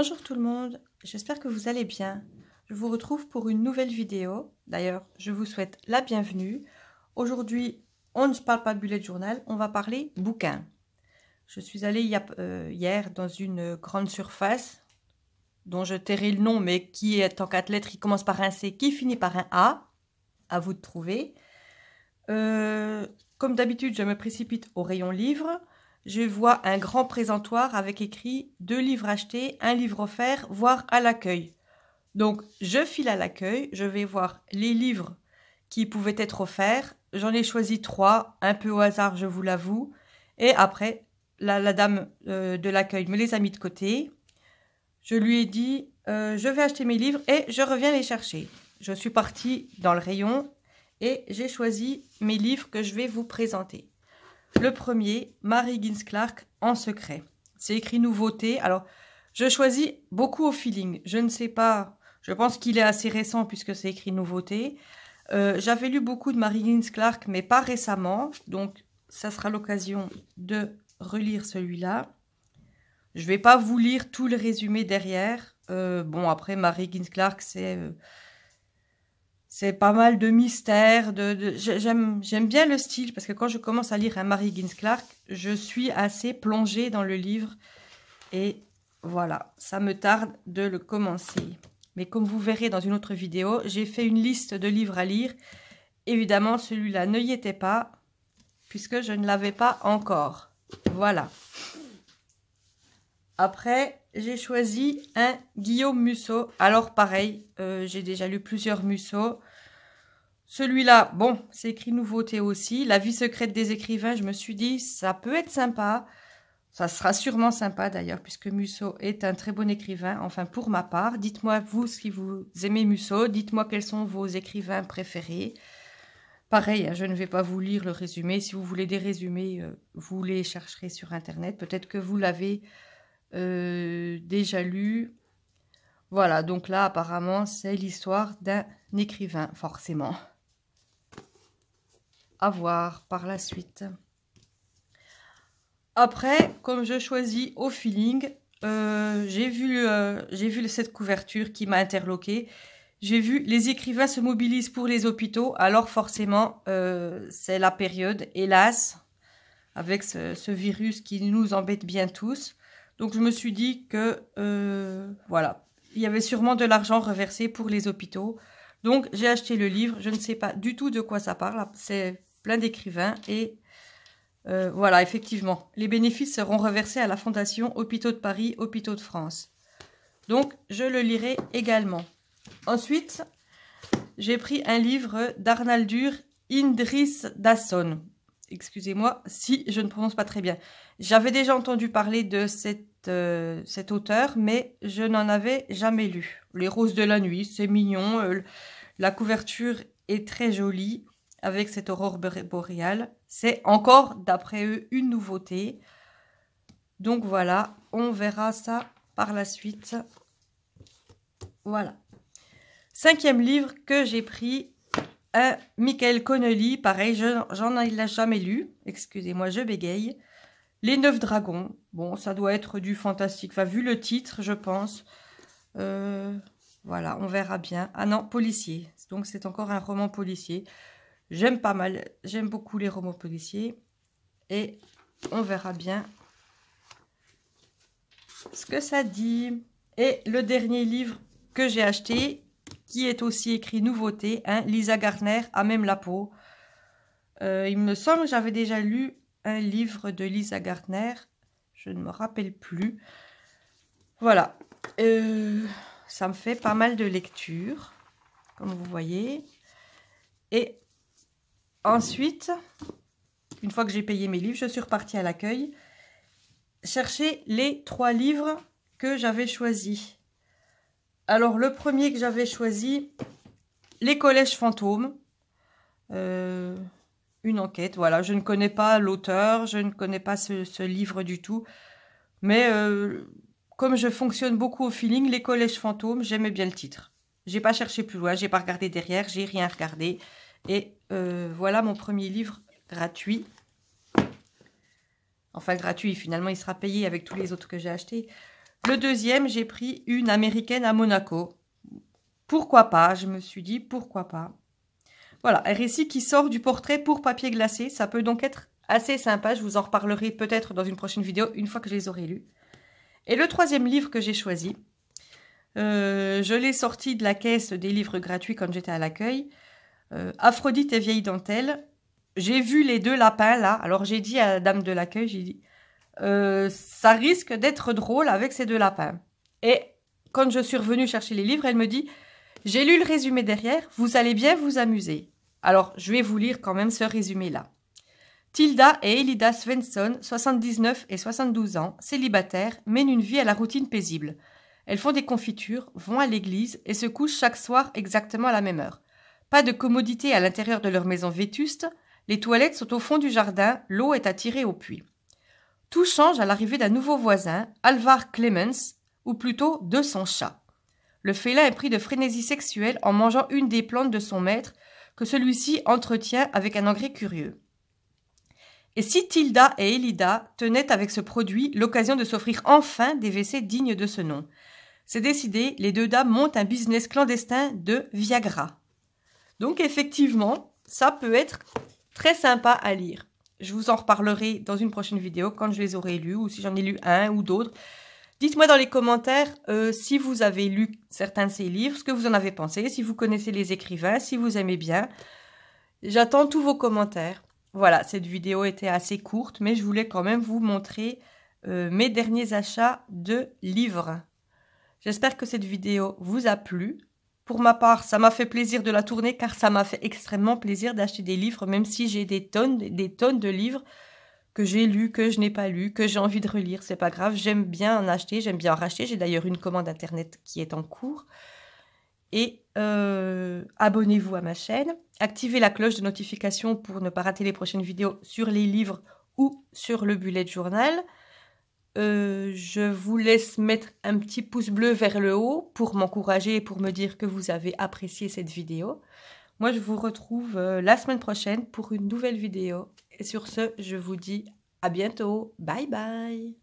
Bonjour tout le monde, j'espère que vous allez bien. Je vous retrouve pour une nouvelle vidéo. D'ailleurs, je vous souhaite la bienvenue. Aujourd'hui, on ne parle pas de bullet journal, on va parler bouquin. Je suis allée hier dans une grande surface dont je tairai le nom, mais qui est en 4 lettres, qui commence par un C, qui finit par un A. À vous de trouver. Comme d'habitude, je me précipite au rayon livres. Je vois un grand présentoir avec écrit 2 livres achetés, 1 livre offert, voire à l'accueil. Donc, je file à l'accueil, je vais voir les livres qui pouvaient être offerts. J'en ai choisi 3, un peu au hasard, je vous l'avoue. Et après, la dame de l'accueil me les a mis de côté. Je lui ai dit, je vais acheter mes livres et je reviens les chercher. Je suis partie dans le rayon et j'ai choisi mes livres que je vais vous présenter. Le premier, Mary Higgins Clark, En secret. C'est écrit nouveauté. Alors, je choisis beaucoup au feeling. Je ne sais pas, je pense qu'il est assez récent puisque c'est écrit nouveauté. J'avais lu beaucoup de Mary Higgins Clark, mais pas récemment. Donc, ça sera l'occasion de relire celui-là. Je ne vais pas vous lire tout le résumé derrière. Bon, après, Mary Higgins Clark, c'est pas mal de mystères. J'aime bien le style, parce que quand je commence à lire un Mary Higgins Clark, je suis assez plongée dans le livre. Et voilà, ça me tarde de le commencer. Mais comme vous verrez dans une autre vidéo, j'ai fait une liste de livres à lire. Évidemment, celui-là ne y était pas, puisque je ne l'avais pas encore. Voilà. Après, j'ai choisi un Guillaume Musso. Alors pareil, j'ai déjà lu plusieurs Musso. Celui-là, bon, c'est écrit nouveauté aussi. La vie secrète des écrivains, je me suis dit, ça peut être sympa. Ça sera sûrement sympa d'ailleurs, puisque Musso est un très bon écrivain, enfin pour ma part. Dites-moi, vous, si vous aimez Musso, dites-moi quels sont vos écrivains préférés. Pareil, je ne vais pas vous lire le résumé. Si vous voulez des résumés, vous les chercherez sur Internet. Peut-être que vous l'avez déjà lu. Voilà, donc là, apparemment, c'est l'histoire d'un écrivain, forcément. À voir par la suite. Après, comme je choisis au feeling, j'ai vu cette couverture qui m'a interloquée. J'ai vu les écrivains se mobilisent pour les hôpitaux. Alors forcément, c'est la période, hélas, avec ce virus qui nous embête bien tous. Donc je me suis dit que, voilà, il y avait sûrement de l'argent reversé pour les hôpitaux. Donc j'ai acheté le livre, je ne sais pas du tout de quoi ça parle, c'est plein d'écrivains et voilà, effectivement, les bénéfices seront reversés à la Fondation Hôpitaux de Paris, Hôpitaux de France. Donc je le lirai également. Ensuite, j'ai pris un livre d'Arnaldur Indris Dasson. Excusez-moi si je ne prononce pas très bien. J'avais déjà entendu parler de cet auteur, mais je n'en avais jamais lu. Les roses de la nuit, c'est mignon. La couverture est très jolie avec cette aurore boréale. C'est encore, d'après eux, une nouveauté. Donc voilà, on verra ça par la suite. Voilà. 5e livre que j'ai pris. Michael Connelly, pareil, j'en ai jamais lu. Excusez-moi, je bégaye. Les 9 dragons. Bon, ça doit être du fantastique. Enfin, vu le titre, je pense. Voilà, on verra bien. Ah non, policier. Donc, c'est encore un roman policier. J'aime pas mal. J'aime beaucoup les romans policiers. Et on verra bien ce que ça dit. Et le dernier livre que j'ai acheté, qui est aussi écrit nouveauté, hein, Lisa Gardner, À même la peau. Il me semble que j'avais déjà lu un livre de Lisa Gardner. Je ne me rappelle plus. Voilà. Ça me fait pas mal de lecture, comme vous voyez. Et ensuite, une fois que j'ai payé mes livres, je suis repartie à l'accueil chercher les 3 livres que j'avais choisis. Alors, le premier que j'avais choisi, Les collèges fantômes. Une enquête, voilà. Je ne connais pas l'auteur, je ne connais pas ce livre du tout. Mais comme je fonctionne beaucoup au feeling, Les collèges fantômes, j'aimais bien le titre. J'ai pas cherché plus loin, j'ai pas regardé derrière, j'ai rien regardé. Et voilà mon premier livre gratuit. Enfin, gratuit, finalement, il sera payé avec tous les autres que j'ai achetés. Le deuxième, j'ai pris une américaine à Monaco. Pourquoi pas? Je me suis dit, pourquoi pas? Voilà, un récit qui sort du portrait pour papier glacé. Ça peut donc être assez sympa. Je vous en reparlerai peut-être dans une prochaine vidéo, une fois que je les aurai lus. Et le troisième livre que j'ai choisi, je l'ai sorti de la caisse des livres gratuits quand j'étais à l'accueil. Aphrodite et vieille dentelle. J'ai vu les deux lapins là. Alors j'ai dit à la dame de l'accueil, j'ai dit, ça risque d'être drôle avec ces deux lapins. Et quand je suis revenue chercher les livres, elle me dit, j'ai lu le résumé derrière, vous allez bien vous amuser. Alors je vais vous lire quand même ce résumé là. Tilda et Elida Svensson, 79 et 72 ans, célibataires, mènent une vie à la routine paisible. Elles font des confitures, vont à l'église et se couchent chaque soir exactement à la même heure. Pas de commodité à l'intérieur de leur maison vétuste, les toilettes sont au fond du jardin, l'eau est à tirer au puits. Tout change à l'arrivée d'un nouveau voisin, Alvar Clemens, ou plutôt de son chat. Le félin est pris de frénésie sexuelle en mangeant une des plantes de son maître que celui-ci entretient avec un engrais curieux. Et si Tilda et Elida tenaient avec ce produit l'occasion de s'offrir enfin des WC dignes de ce nom? C'est décidé, les deux dames montent un business clandestin de Viagra. Donc effectivement, ça peut être très sympa à lire. Je vous en reparlerai dans une prochaine vidéo quand je les aurai lus ou si j'en ai lu un ou d'autres. Dites-moi dans les commentaires si vous avez lu certains de ces livres, ce que vous en avez pensé, si vous connaissez les écrivains, si vous aimez bien. J'attends tous vos commentaires. Voilà, cette vidéo était assez courte, mais je voulais quand même vous montrer mes derniers achats de livres. J'espère que cette vidéo vous a plu. Pour ma part, ça m'a fait plaisir de la tourner car ça m'a fait extrêmement plaisir d'acheter des livres, même si j'ai des tonnes de livres que j'ai lus, que je n'ai pas lus, que j'ai envie de relire. C'est pas grave, j'aime bien en acheter, j'aime bien en racheter. J'ai d'ailleurs une commande internet qui est en cours. Et abonnez-vous à ma chaîne. Activez la cloche de notification pour ne pas rater les prochaines vidéos sur les livres ou sur le bullet journal. Je vous laisse mettre un petit pouce bleu vers le haut pour m'encourager et pour me dire que vous avez apprécié cette vidéo. Moi, je vous retrouve la semaine prochaine pour une nouvelle vidéo. Et sur ce, je vous dis à bientôt. Bye bye!